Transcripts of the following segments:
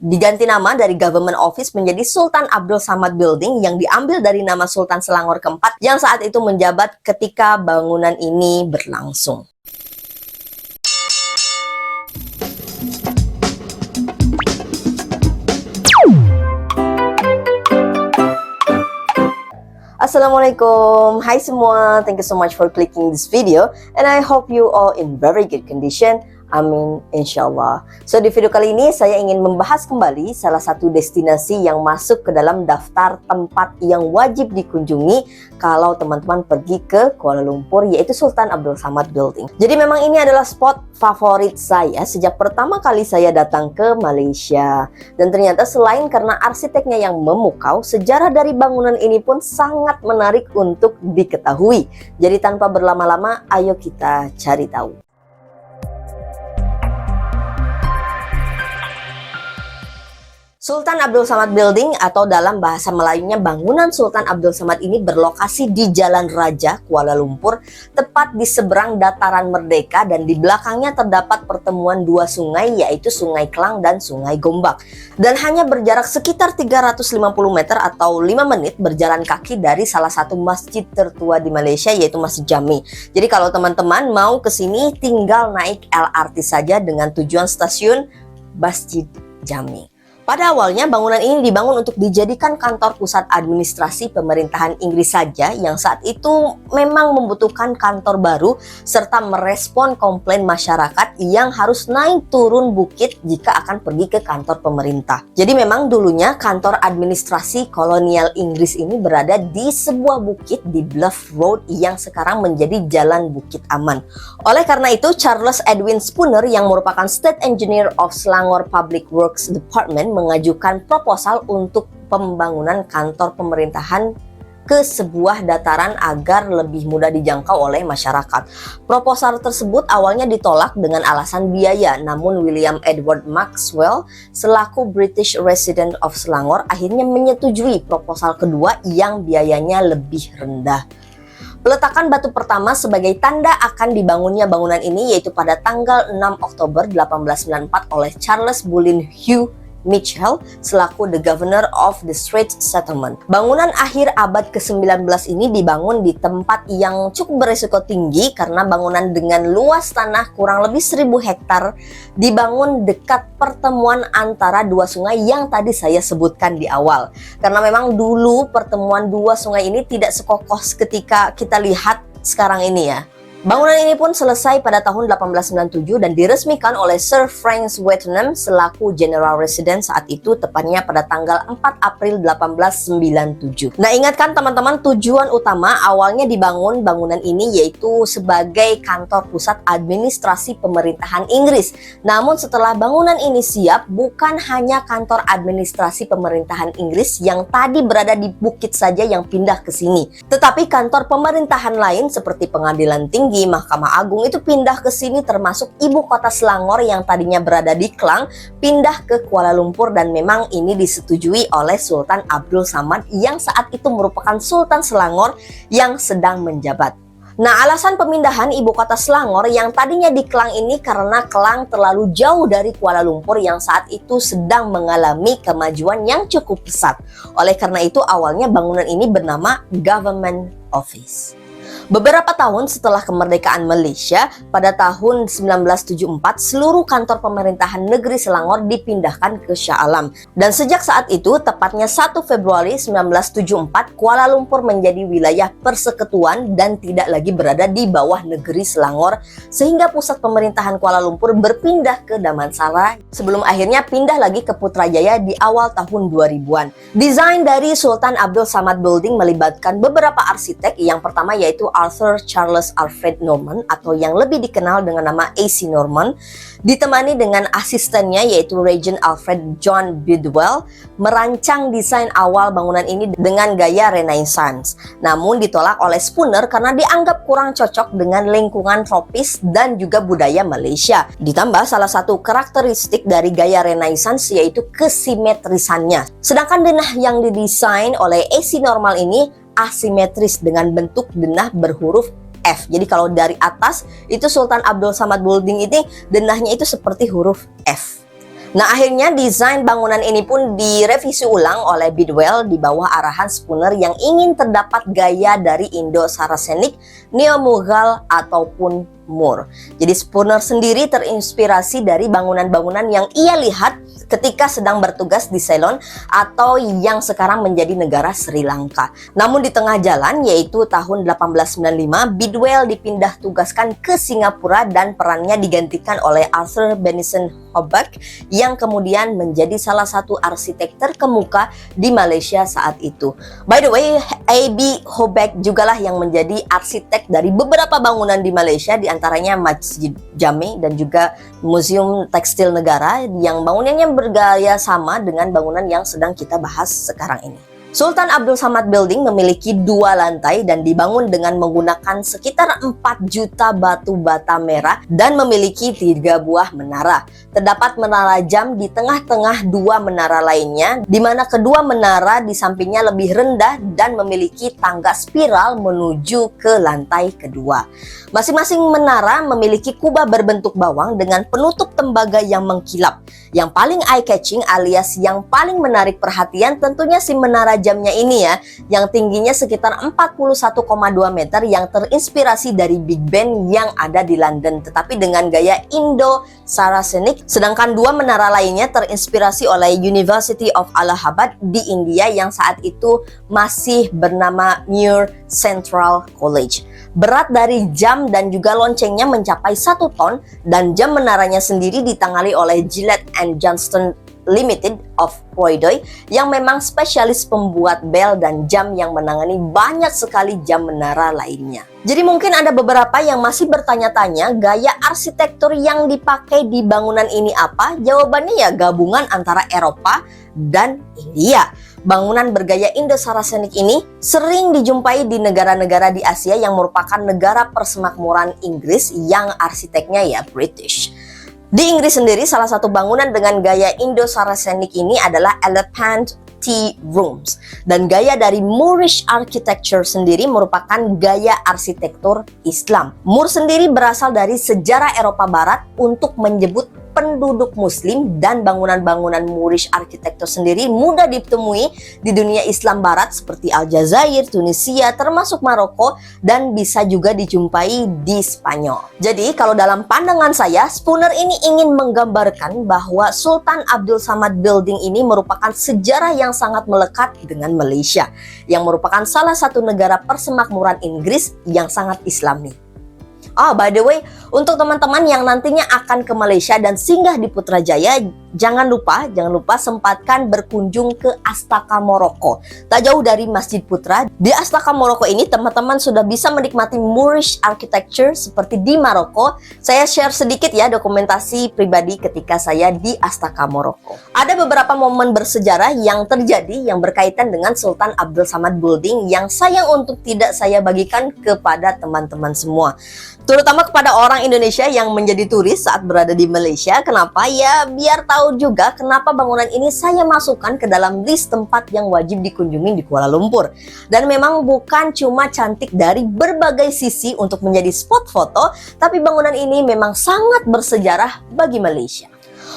Diganti nama dari Government Office menjadi Sultan Abdul Samad Building yang diambil dari nama Sultan Selangor keempat yang saat itu menjabat ketika bangunan ini berlangsung. Assalamualaikum, hai semua, thank you so much for clicking this video and I hope you all in very good condition. Amin, insyaallah. So di video kali ini saya ingin membahas kembali salah satu destinasi yang masuk ke dalam daftar tempat yang wajib dikunjungi kalau teman-teman pergi ke Kuala Lumpur, yaitu Sultan Abdul Samad Building. Jadi memang ini adalah spot favorit saya sejak pertama kali saya datang ke Malaysia. Dan ternyata selain karena arsiteknya yang memukau, sejarah dari bangunan ini pun sangat menarik untuk diketahui. Jadi tanpa berlama-lama, ayo kita cari tahu. Sultan Abdul Samad Building atau dalam bahasa Melayunya bangunan Sultan Abdul Samad ini berlokasi di Jalan Raja, Kuala Lumpur, tepat di seberang Dataran Merdeka dan di belakangnya terdapat pertemuan dua sungai yaitu Sungai Klang dan Sungai Gombak. Dan hanya berjarak sekitar 350 meter atau 5 menit berjalan kaki dari salah satu masjid tertua di Malaysia yaitu Masjid Jami. Jadi kalau teman-teman mau ke sini tinggal naik LRT saja dengan tujuan stasiun Masjid Jami. Pada awalnya bangunan ini dibangun untuk dijadikan kantor pusat administrasi pemerintahan Inggris saja yang saat itu memang membutuhkan kantor baru serta merespon komplain masyarakat yang harus naik turun bukit jika akan pergi ke kantor pemerintah. Jadi memang dulunya kantor administrasi kolonial Inggris ini berada di sebuah bukit di Bluff Road yang sekarang menjadi Jalan Bukit Aman. Oleh karena itu Charles Edwin Spooner yang merupakan State Engineer of Selangor Public Works Department mengajukan proposal untuk pembangunan kantor pemerintahan ke sebuah dataran agar lebih mudah dijangkau oleh masyarakat. Proposal tersebut awalnya ditolak dengan alasan biaya, namun William Edward Maxwell selaku British Resident of Selangor akhirnya menyetujui proposal kedua yang biayanya lebih rendah. Peletakan batu pertama sebagai tanda akan dibangunnya bangunan ini yaitu pada tanggal 6 Oktober 1894 oleh Charles Bullen Hugh Mitchell selaku the Governor of the Straits Settlement. Bangunan akhir abad ke-19 ini dibangun di tempat yang cukup beresiko tinggi karena bangunan dengan luas tanah kurang lebih 1000 hektar dibangun dekat pertemuan antara dua sungai yang tadi saya sebutkan di awal. Karena memang dulu pertemuan dua sungai ini tidak sekokoh ketika kita lihat sekarang ini ya. Bangunan ini pun selesai pada tahun 1897 dan diresmikan oleh Sir Frank Swettenham selaku General Resident saat itu, tepatnya pada tanggal 4 April 1897. Nah, ingatkan teman-teman, tujuan utama awalnya dibangun bangunan ini yaitu sebagai kantor pusat administrasi pemerintahan Inggris. Namun setelah bangunan ini siap, bukan hanya kantor administrasi pemerintahan Inggris yang tadi berada di bukit saja yang pindah ke sini, tetapi kantor pemerintahan lain seperti Pengadilan Tinggi, Mahkamah Agung itu pindah ke sini, termasuk ibu kota Selangor yang tadinya berada di Klang pindah ke Kuala Lumpur dan memang ini disetujui oleh Sultan Abdul Samad yang saat itu merupakan Sultan Selangor yang sedang menjabat. Nah, alasan pemindahan ibu kota Selangor yang tadinya di Klang ini karena Klang terlalu jauh dari Kuala Lumpur yang saat itu sedang mengalami kemajuan yang cukup pesat. Oleh karena itu awalnya bangunan ini bernama Government Office. Beberapa tahun setelah kemerdekaan Malaysia, pada tahun 1974, seluruh kantor pemerintahan negeri Selangor dipindahkan ke Shah Alam. Dan sejak saat itu, tepatnya 1 Februari 1974, Kuala Lumpur menjadi wilayah persekutuan dan tidak lagi berada di bawah negeri Selangor, sehingga pusat pemerintahan Kuala Lumpur berpindah ke Damansara, sebelum akhirnya pindah lagi ke Putrajaya di awal tahun 2000-an. Desain dari Sultan Abdul Samad Building melibatkan beberapa arsitek, yang pertama yaitu Arthur Charles Alfred Norman atau yang lebih dikenal dengan nama AC Norman, ditemani dengan asistennya yaitu Regent Alfred John Bidwell, merancang desain awal bangunan ini dengan gaya Renaissance. Namun ditolak oleh Spooner karena dianggap kurang cocok dengan lingkungan tropis dan juga budaya Malaysia. Ditambah salah satu karakteristik dari gaya Renaissance yaitu kesimetrisannya. Sedangkan denah yang didesain oleh AC Norman ini asimetris dengan bentuk denah berhuruf F. Jadi kalau dari atas itu Sultan Abdul Samad Building ini denahnya itu seperti huruf F. Nah, akhirnya desain bangunan ini pun direvisi ulang oleh Bidwell di bawah arahan Spooner yang ingin terdapat gaya dari Indo-Saracenic, Neo-Mughal ataupun Moor. Jadi Spooner sendiri terinspirasi dari bangunan-bangunan yang ia lihat ketika sedang bertugas di Ceylon atau yang sekarang menjadi negara Sri Lanka. Namun di tengah jalan, yaitu tahun 1895, Bidwell dipindah tugaskan ke Singapura dan perannya digantikan oleh Arthur Benison Hobart yang kemudian menjadi salah satu arsitek terkemuka di Malaysia saat itu. By the way, A.B. Hobart jugalah yang menjadi arsitek dari beberapa bangunan di Malaysia, di antaranya Masjid Jami dan juga Museum Tekstil Negara yang bangunannya bergaya sama dengan bangunan yang sedang kita bahas sekarang ini. Sultan Abdul Samad Building memiliki 2 lantai dan dibangun dengan menggunakan sekitar 4 juta batu bata merah dan memiliki 3 buah menara. Terdapat menara jam di tengah-tengah 2 menara lainnya, di mana kedua menara di sampingnya lebih rendah dan memiliki tangga spiral menuju ke lantai kedua. Masing-masing menara memiliki kubah berbentuk bawang dengan penutup tembaga yang mengkilap. Yang paling eye-catching alias yang paling menarik perhatian tentunya si menara jamnya ini ya, yang tingginya sekitar 41,2 meter yang terinspirasi dari Big Ben yang ada di London, tetapi dengan gaya Indo-Saracenic. Sedangkan 2 menara lainnya terinspirasi oleh University of Allahabad di India yang saat itu masih bernama Muir Central College. Berat dari jam dan juga loncengnya mencapai 1 ton dan jam menaranya sendiri ditangani oleh Gillett and Johnston Limited of Croydon yang memang spesialis pembuat bel dan jam yang menangani banyak sekali jam menara lainnya. Jadi mungkin ada beberapa yang masih bertanya-tanya gaya arsitektur yang dipakai di bangunan ini apa? Jawabannya ya gabungan antara Eropa dan India. Bangunan bergaya Indo-Saracenic ini sering dijumpai di negara-negara di Asia yang merupakan negara persemakmuran Inggris yang arsiteknya ya British. Di Inggris sendiri, salah satu bangunan dengan gaya Indo-Saracenic ini adalah Elephant Tea Rooms. Dan gaya dari Moorish Architecture sendiri merupakan gaya arsitektur Islam. Moor sendiri berasal dari sejarah Eropa Barat untuk menyebut penduduk muslim, dan bangunan-bangunan Moorish Architecture sendiri mudah ditemui di dunia Islam Barat seperti Aljazair, Tunisia, termasuk Maroko, dan bisa juga dijumpai di Spanyol. Jadi kalau dalam pandangan saya, Spooner ini ingin menggambarkan bahwa Sultan Abdul Samad Building ini merupakan sejarah yang sangat melekat dengan Malaysia, yang merupakan salah satu negara persemakmuran Inggris yang sangat Islami. Oh, by the way, untuk teman-teman yang nantinya akan ke Malaysia dan singgah di Putrajaya, jangan lupa sempatkan berkunjung ke Astaka Morocco. Tak jauh dari Masjid Putra. Di Astaka Morocco ini teman-teman sudah bisa menikmati Moorish Architecture seperti di Maroko. Saya share sedikit ya dokumentasi pribadi ketika saya di Astaka Morocco. Ada beberapa momen bersejarah yang terjadi yang berkaitan dengan Sultan Abdul Samad Building yang sayang untuk tidak saya bagikan kepada teman-teman semua. Terutama kepada orang Indonesia yang menjadi turis saat berada di Malaysia. Kenapa? Ya biar tahu juga kenapa bangunan ini saya masukkan ke dalam list tempat yang wajib dikunjungi di Kuala Lumpur. Dan memang bukan cuma cantik dari berbagai sisi untuk menjadi spot foto, tapi bangunan ini memang sangat bersejarah bagi Malaysia.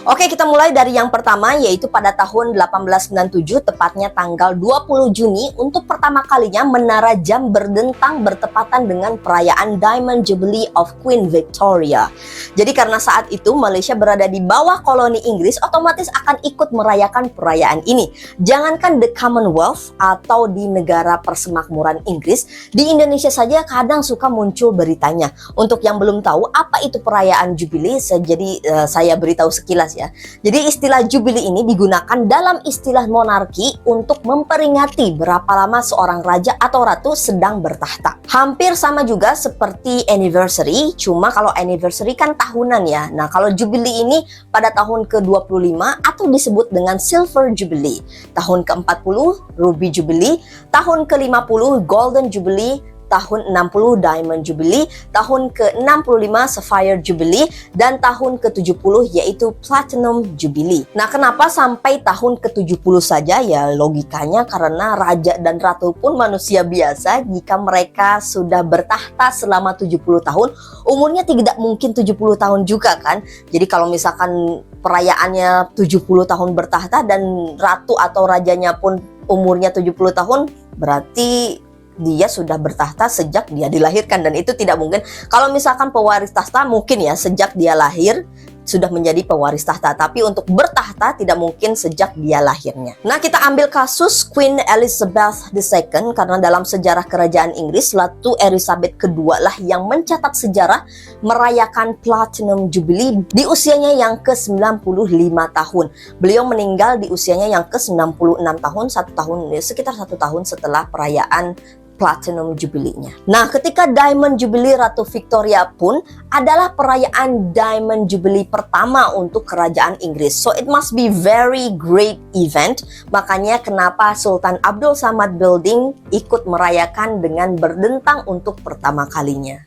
Oke, kita mulai dari yang pertama, yaitu pada tahun 1897, tepatnya tanggal 20 Juni, untuk pertama kalinya menara jam berdentang bertepatan dengan perayaan Diamond Jubilee of Queen Victoria. Jadi karena saat itu Malaysia berada di bawah koloni Inggris, otomatis akan ikut merayakan perayaan ini. Jangankan the Commonwealth atau di negara persemakmuran Inggris, di Indonesia saja kadang suka muncul beritanya. Untuk yang belum tahu apa itu perayaan Jubilee, saya beritahu sekilas ya. Jadi istilah Jubilee ini digunakan dalam istilah monarki untuk memperingati berapa lama seorang raja atau ratu sedang bertahta. Hampir sama juga seperti anniversary, cuma kalau anniversary kan tahunan ya. Nah, kalau Jubilee ini pada tahun ke-25 atau disebut dengan Silver Jubilee. Tahun ke-40 Ruby Jubilee, tahun ke-50 Golden Jubilee, tahun 60 Diamond Jubilee, tahun ke-65 Sapphire Jubilee, dan tahun ke-70 yaitu Platinum Jubilee. Nah, kenapa sampai tahun ke-70 saja? Ya logikanya karena raja dan ratu pun manusia biasa. Jika mereka sudah bertahta selama 70 tahun, umurnya tidak mungkin 70 tahun juga kan. Jadi kalau misalkan perayaannya 70 tahun bertahta dan ratu atau rajanya pun umurnya 70 tahun, berarti dia sudah bertahta sejak dia dilahirkan, dan itu tidak mungkin. Kalau misalkan pewaris tahta mungkin ya sejak dia lahir sudah menjadi pewaris tahta, tapi untuk bertahta tidak mungkin sejak dia lahirnya. Nah, kita ambil kasus Queen Elizabeth II, karena dalam sejarah kerajaan Inggris, Ratu Elizabeth II lah yang mencatat sejarah merayakan Platinum Jubilee di usianya yang ke-95 tahun. Beliau meninggal di usianya yang ke-96 tahun, sekitar 1 tahun setelah perayaan Platinum Jubilee-nya. Nah, ketika Diamond Jubilee Ratu Victoria pun adalah perayaan Diamond Jubilee pertama untuk kerajaan Inggris. So it must be very great event. Makanya kenapa Sultan Abdul Samad Building ikut merayakan dengan berdentang untuk pertama kalinya.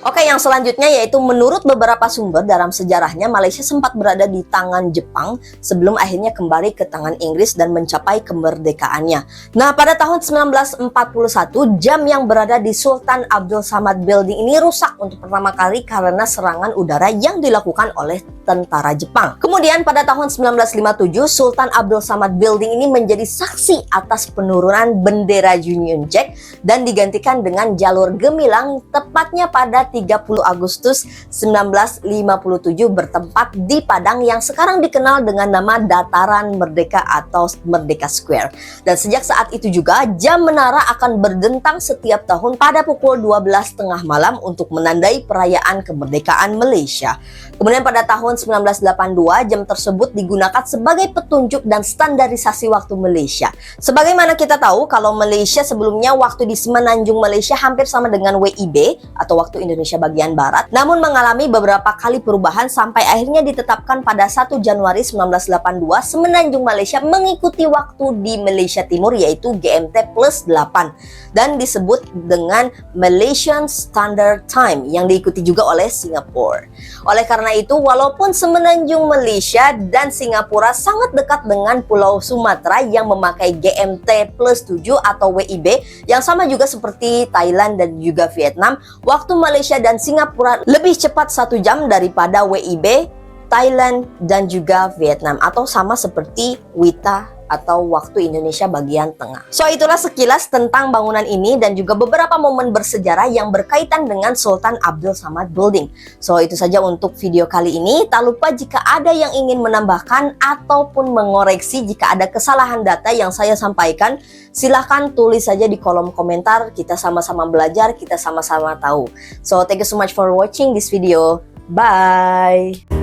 Oke, yang selanjutnya yaitu menurut beberapa sumber dalam sejarahnya, Malaysia sempat berada di tangan Jepang sebelum akhirnya kembali ke tangan Inggris dan mencapai kemerdekaannya. Nah, pada tahun 1941, jam yang berada di Sultan Abdul Samad Building ini rusak untuk pertama kali karena serangan udara yang dilakukan oleh tentara Jepang. Kemudian pada tahun 1957, Sultan Abdul Samad Building ini menjadi saksi atas penurunan bendera Union Jack dan digantikan dengan jalur gemilang tepatnya pada 30 Agustus 1957 bertempat di Padang yang sekarang dikenal dengan nama Dataran Merdeka atau Merdeka Square. Dan sejak saat itu juga jam menara akan berdentang setiap tahun pada pukul 12 tengah malam untuk menandai perayaan kemerdekaan Malaysia. Kemudian pada tahun 1982 jam tersebut digunakan sebagai petunjuk dan standarisasi waktu Malaysia. Sebagaimana kita tahu kalau Malaysia sebelumnya waktu di Semenanjung Malaysia hampir sama dengan WIB atau waktu Indonesia bagian Barat, namun mengalami beberapa kali perubahan sampai akhirnya ditetapkan pada 1 Januari 1982 Semenanjung Malaysia mengikuti waktu di Malaysia Timur yaitu GMT plus 8 dan disebut dengan Malaysian Standard Time yang diikuti juga oleh Singapura. Oleh karena itu, walaupun Semenanjung Malaysia dan Singapura sangat dekat dengan Pulau Sumatera yang memakai GMT plus 7 atau WIB yang sama juga seperti Thailand dan juga Vietnam, waktu Malaysia dan Singapura lebih cepat 1 jam daripada WIB, Thailand dan juga Vietnam, atau sama seperti WITA atau waktu Indonesia bagian tengah. So itulah sekilas tentang bangunan ini dan juga beberapa momen bersejarah yang berkaitan dengan Sultan Abdul Samad Building. So itu saja untuk video kali ini. Tak lupa jika ada yang ingin menambahkan ataupun mengoreksi jika ada kesalahan data yang saya sampaikan, silahkan tulis saja di kolom komentar. Kita sama-sama belajar, kita sama-sama tahu. So thank you so much for watching this video. Bye!